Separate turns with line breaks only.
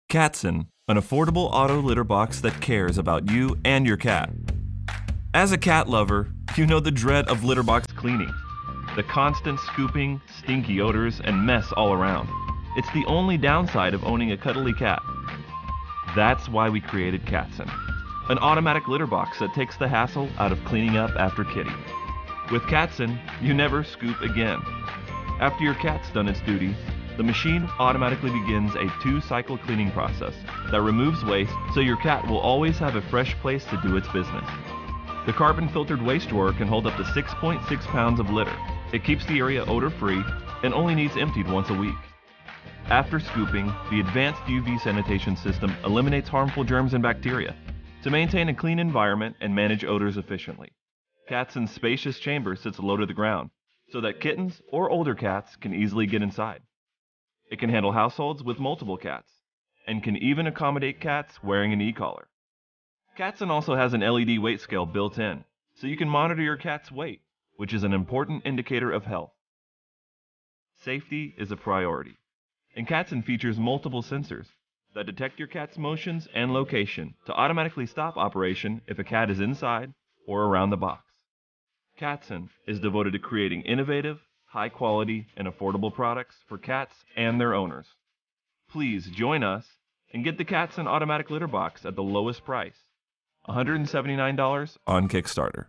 Catson, an affordable auto litter box that cares about you and your cat. As a cat lover, you know the dread of litter box cleaning. The constant scooping, stinky odors, and mess all around. It's the only downside of owning a cuddly cat. That's why we created Catson, an automatic litter box that takes the hassle out of cleaning up after kitty. With Catson, you never scoop again. After your cat's done its duty, the machine automatically begins a 2-cycle cleaning process that removes waste so your cat will always have a fresh place to do its business. The carbon-filtered waste drawer can hold up to 6.6 pounds of litter. It keeps the area odor-free and only needs emptied once a week. After scooping, the advanced UV sanitation system eliminates harmful germs and bacteria to maintain a clean environment and manage odors efficiently. Catson's spacious chamber sits low to the ground so that kittens or older cats can easily get inside. It can handle households with multiple cats and can even accommodate cats wearing an e-collar. Catson also has an LED weight scale built in, so you can monitor your cat's weight, which is an important indicator of health. Safety is a priority, and Catson features multiple sensors that detect your cat's motions and location to automatically stop operation if a cat is inside or around the box. Catson is devoted to creating innovative, high-quality, and affordable products for cats and their owners. Please join us and get the Catson automatic litter box at the lowest price, $179 on Kickstarter.